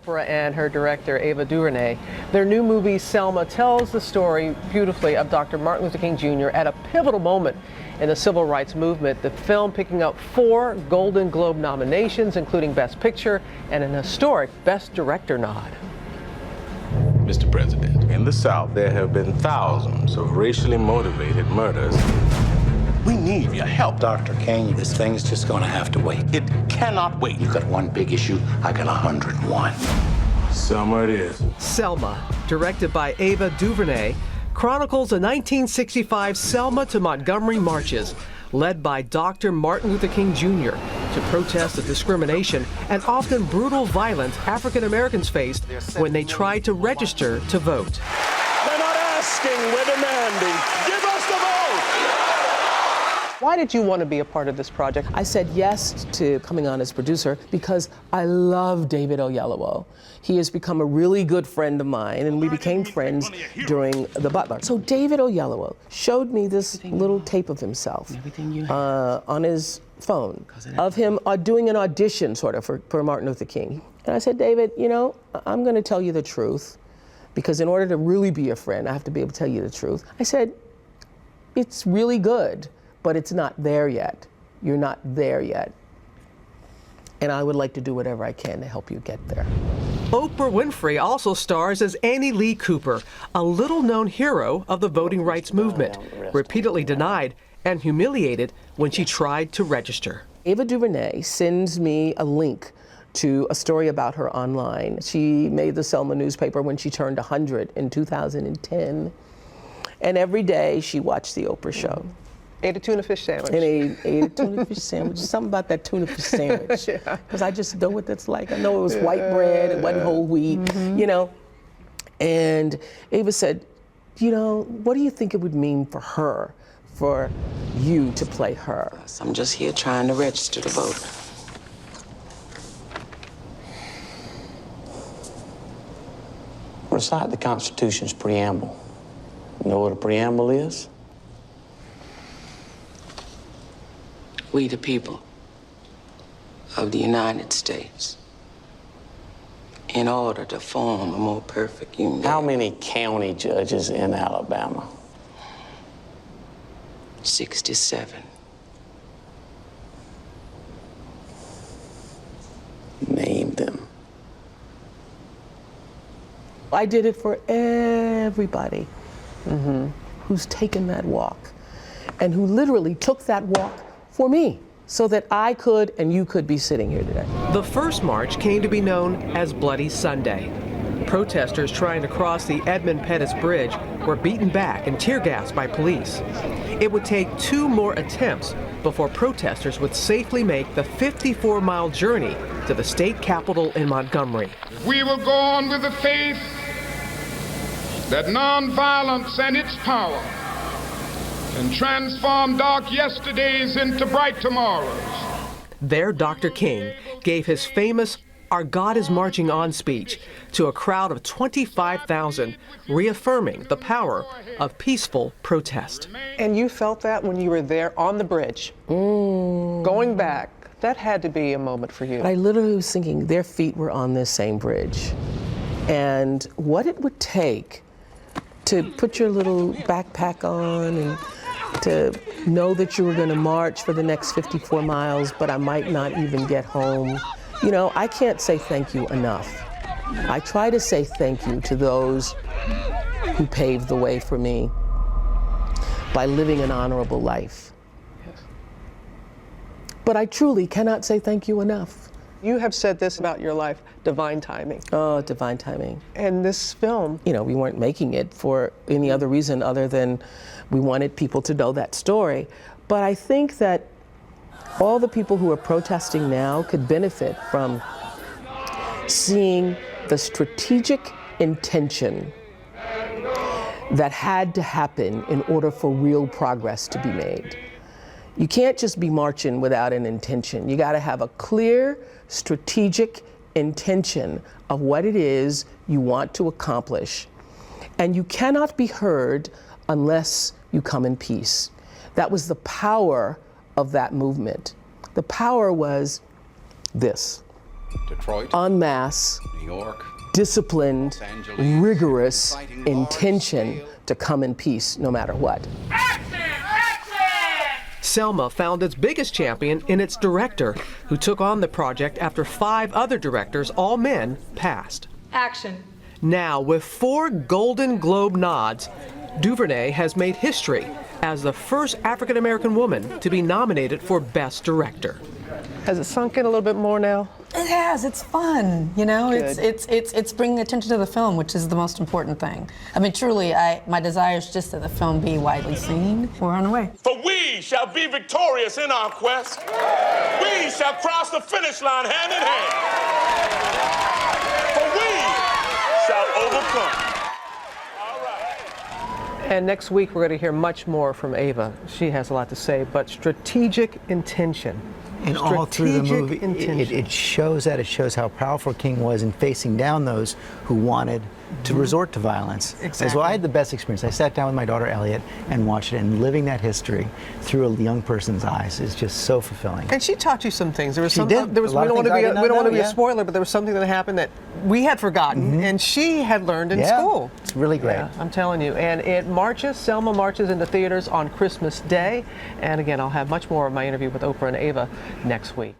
Oprah and her director, Ava DuVernay. Their new movie, Selma, tells the story beautifully of Dr. Martin Luther King Jr. at a pivotal moment in the civil rights movement. The film picking up 4 Golden Globe nominations, including Best Picture and an historic Best Director nod. Mr. President, in the South, there have been thousands of racially motivated murders. We need your help. Dr. King, this thing's just gonna have to wait. It cannot wait. You got one big issue, I got 101. Selma it is. Selma, directed by Ava DuVernay, chronicles the 1965 Selma to Montgomery marches, led by Dr. Martin Luther King Jr. to protest the discrimination and often brutal violence African Americans faced when they tried to register to vote. We're not asking, we're demanding. Give us the vote! Why did you want to be a part of this project? I said yes to coming on as producer because I love David Oyelowo. He has become a really good friend of mine, and we became friends during The Butler. So David Oyelowo showed me this little tape of himself on his phone of him doing an audition sort of for Martin Luther King. And I said, David, you know, I'm going to tell you the truth, because in order to really be a friend, I have to be able to tell you the truth. I said, it's really good, but it's not there yet. You're not there yet. And I would like to do whatever I can to help you get there. Oprah Winfrey also stars as Annie Lee Cooper, a little-known hero of the voting rights movement, repeatedly denied and humiliated when she tried to register. Ava DuVernay sends me a link to a story about her online. She made the Selma newspaper when she turned 100 in 2010. And every day she watched the Oprah show. Ate a tuna fish sandwich. And ate a tuna fish sandwich. Something about that tuna fish sandwich. Because I just know what that's like. I know it was white bread, it wasn't whole wheat, you know. And Ava said, you know, what do you think it would mean for her, for you to play her? I'm just here trying to register to vote. Recite the Constitution's preamble. You know what a preamble is? We, the people of the United States, in order to form a more perfect union. How many county judges in Alabama? 67. Name them. I did it for everybody who's taken that walk and who literally took that walk for me so that I could and you could be sitting here today. The first march came to be known as Bloody Sunday. Protesters trying to cross the Edmund Pettus Bridge were beaten back and tear gassed by police. It would take 2 more attempts before protesters would safely make the 54-mile journey to the state capitol in Montgomery. We will go on with the faith that nonviolence and its power can transform dark yesterdays into bright tomorrows. There, Dr. King gave his famous "Our God is Marching On" speech to a crowd of 25,000, reaffirming the power of peaceful protest. And you felt that when you were there on the bridge, going back. That had to be a moment for you. I literally was thinking their feet were on this same bridge. And what it would take to put your little backpack on and to know that you were going to march for the next 54 miles, but I might not even get home. You know, I can't say thank you enough. I try to say thank you to those who paved the way for me by living an honorable life. But I truly cannot say thank you enough. You have said this about your life, divine timing. Oh, divine timing. And this film, you know, we weren't making it for any other reason other than we wanted people to know that story. But I think that all the people who are protesting now could benefit from seeing the strategic intention that had to happen in order for real progress to be made. You can't just be marching without an intention. You got to have a clear, strategic intention of what it is you want to accomplish. And you cannot be heard unless you come in peace. That was the power of that movement. The power was this. Detroit, en masse, New York, disciplined, Los Angeles, rigorous fighting intention large-scale. to come in peace no matter what. Selma found its biggest champion in its director, who took on the project after 5 other directors, all men, passed. Action. Now, with 4 Golden Globe nods, DuVernay has made history as the first African-American woman to be nominated for Best Director. Has it sunk in a little bit more now? It has. It's fun. You know, Good. it's bringing attention to the film, which is the most important thing. I mean, truly, my desire is just that the film be widely seen. We're on the way. For we shall be victorious in our quest. We shall cross the finish line hand in hand. For we shall overcome. And next week we're going to hear much more from Ava. She has a lot to say, but strategic intention. And all through the movie, Intention. it shows that. It shows how powerful King was in facing down those who wanted to resort to violence. Exactly. So I had the best experience. I sat down with my daughter Elliot and watched it, and living that history through a young person's eyes is just so fulfilling. And she taught you some things. There was She some. did. There was. A lot We of don't want to things be. I did not We don't want to know, be a yeah. spoiler, but there was something that happened that we had forgotten, and she had learned in Yeah, school. it's really great. Yeah, I'm telling you. And it marches. Selma marches into theaters on Christmas Day. And again, I'll have much more of my interview with Oprah and Ava next week.